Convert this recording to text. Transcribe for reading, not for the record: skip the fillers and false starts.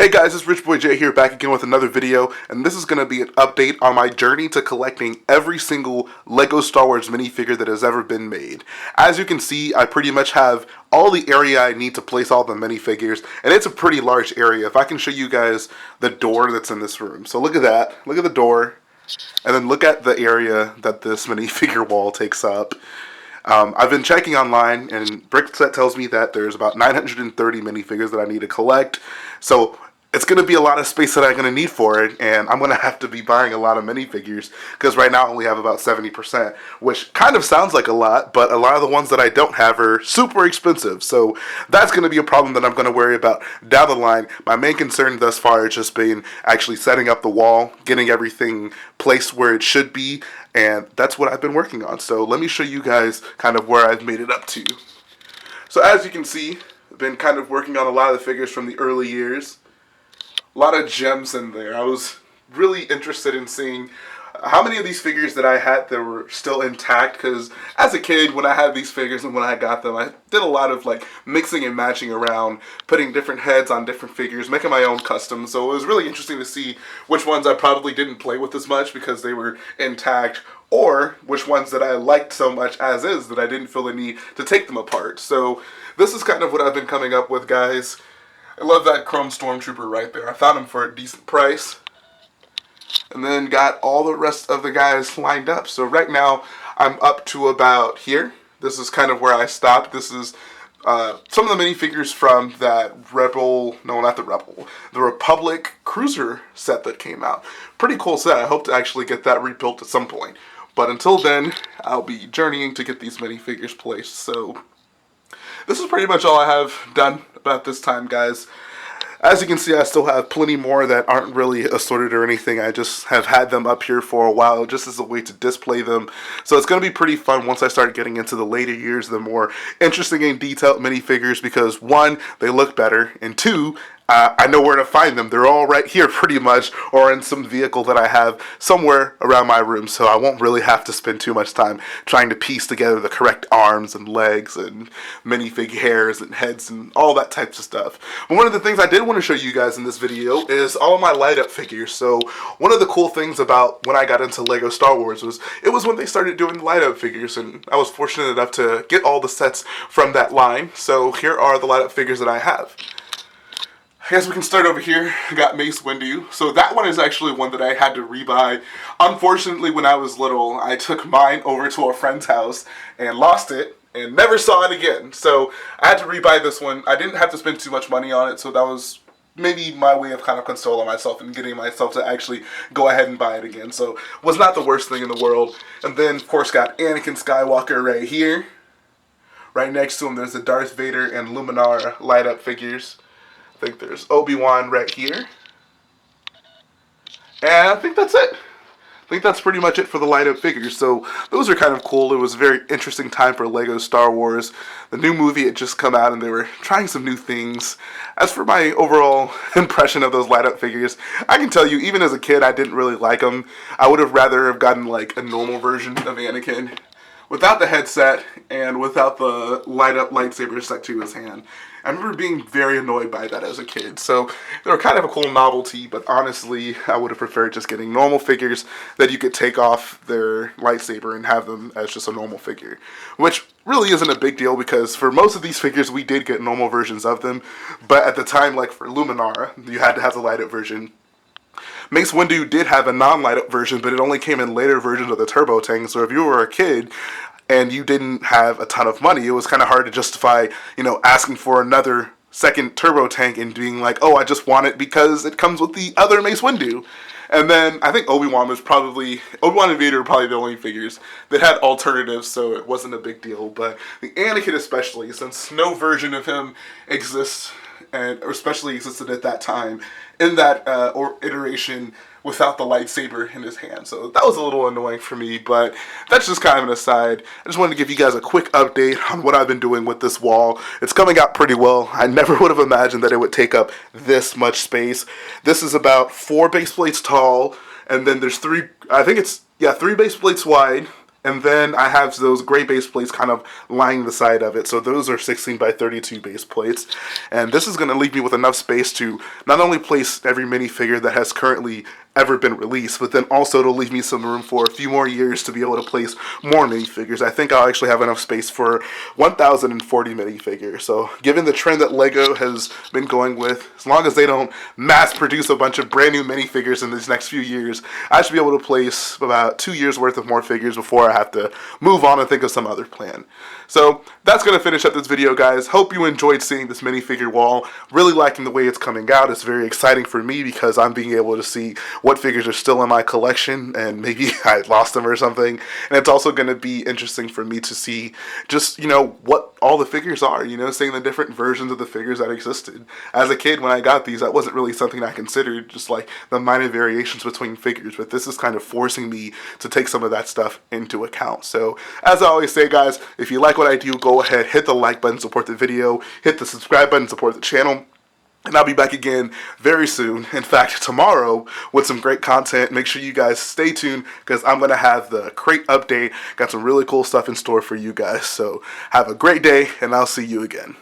Hey guys, it's Rich Boy J here, back again with another video, and this is going to be an update on my journey to collecting every single Lego Star Wars minifigure that has ever been made. As you can see, I pretty much have all the area I need to place all the minifigures, and it's a pretty large area. If I can show you guys the door that's in this room. So look at that, look at the door, and then look at the area that this minifigure wall takes up. I've been checking online, and Brickset tells me that there's about 930 minifigures that I need to collect. So it's going to be a lot of space that I'm going to need for it, and I'm going to have to be buying a lot of minifigures, because right now I only have about 70%, which kind of sounds like a lot, but a lot of the ones that I don't have are super expensive, so that's going to be a problem that I'm going to worry about down the line. My main concern thus far has just been actually setting up the wall, getting everything placed where it should be, and that's what I've been working on. So let me show you guys kind of where I've made it up to. So as you can see, I've been kind of working on a lot of the figures from the early years. A lot of gems in there. I was really interested in seeing how many of these figures that I had that were still intact, because as a kid, when I had these figures and when I got them, I did a lot of like mixing and matching around, putting different heads on different figures, making my own customs. So it was really interesting to see which ones I probably didn't play with as much because they were intact, or which ones that I liked so much as is that I didn't feel the need to take them apart. So this is kind of what I've been coming up with, guys. I love that chrome stormtrooper right there. I found him for a decent price. And then got all the rest of the guys lined up. So right now, I'm up to about here. This is kind of where I stopped. This is some of the minifigures from that the Republic Cruiser set that came out. Pretty cool set. I hope to actually get that rebuilt at some point. But until then, I'll be journeying to get these minifigures placed. So this is pretty much all I have done about this time, guys. As you can see, I still have plenty more that aren't really assorted or anything. I just have had them up here for a while just as a way to display them. So it's going to be pretty fun once I start getting into the later years, the more interesting and detailed minifigures, because one, they look better, and two, I know where to find them. They're all right here pretty much, or in some vehicle that I have somewhere around my room, so I won't really have to spend too much time trying to piece together the correct arms and legs and minifig hairs and heads and all that types of stuff. But one of the things I did want to show you guys in this video is all of my light up figures. So one of the cool things about when I got into Lego Star Wars was when they started doing light up figures, and I was fortunate enough to get all the sets from that line. So here are the light up figures that I have. I guess we can start over here. I got Mace Windu. So that one is actually one that I had to rebuy. Unfortunately, when I was little, I took mine over to a friend's house and lost it and never saw it again. So I had to rebuy this one. I didn't have to spend too much money on it, so that was maybe my way of kind of consoling myself and getting myself to actually go ahead and buy it again. So it was not the worst thing in the world. And then, of course, got Anakin Skywalker right here. Right next to him, there's the Darth Vader and Luminar light up figures. I think there's Obi-Wan right here. And I think that's it. I think that's pretty much it for the light up figures. So those are kind of cool. It was a very interesting time for Lego Star Wars. The new movie had just come out and they were trying some new things. As for my overall impression of those light up figures, I can tell you, even as a kid, I didn't really like them. I would have rather have gotten like a normal version of Anakin without the headset and without the light up lightsaber stuck to his hand. I remember being very annoyed by that as a kid. So they were kind of a cool novelty, but honestly, I would have preferred just getting normal figures that you could take off their lightsaber and have them as just a normal figure. Which really isn't a big deal, because for most of these figures, we did get normal versions of them. But at the time, like for Luminara, you had to have the light up version. Mace Windu did have a non-light up version, but it only came in later versions of the turbo tank. So if you were a kid and you didn't have a ton of money, it was kind of hard to justify, asking for another second turbo tank and being like, oh, I just want it because it comes with the other Mace Windu. And then I think Obi-Wan and Vader were probably the only figures that had alternatives, so it wasn't a big deal. But the Anakin especially, since no version of him exists, or especially existed at that time, in that iteration without the lightsaber in his hand. So that was a little annoying for me, but that's just kind of an aside. I just wanted to give you guys a quick update on what I've been doing with this wall. It's coming out pretty well. I never would have imagined that it would take up this much space. This is about 4 base plates tall, and then there's 3 base plates wide, And then I have those gray base plates kind of lining the side of it. So those are 16 by 32 base plates. And this is going to leave me with enough space to not only place every minifigure that has currently ever been released, but then also to leave me some room for a few more years to be able to place more minifigures. I think I'll actually have enough space for 1,040 minifigures. So given the trend that Lego has been going with, as long as they don't mass produce a bunch of brand new minifigures in these next few years, I should be able to place about 2 years worth of more figures before I have to move on and think of some other plan. So that's going to finish up this video, guys. Hope you enjoyed seeing this minifigure wall. Really liking the way it's coming out. It's very exciting for me because I'm being able to see what figures are still in my collection and maybe I lost them or something. And it's also going to be interesting for me to see just, what all the figures are, seeing the different versions of the figures that existed. As a kid, when I got these, that wasn't really something I considered, just like the minor variations between figures, but this is kind of forcing me to take some of that stuff into account. So, as I always say, guys, if you like what I do, go ahead, hit the like button, support the video, hit the subscribe button, support the channel. And I'll be back again very soon. In fact, tomorrow with some great content. Make sure you guys stay tuned because I'm going to have the crate update. Got some really cool stuff in store for you guys. So have a great day and I'll see you again.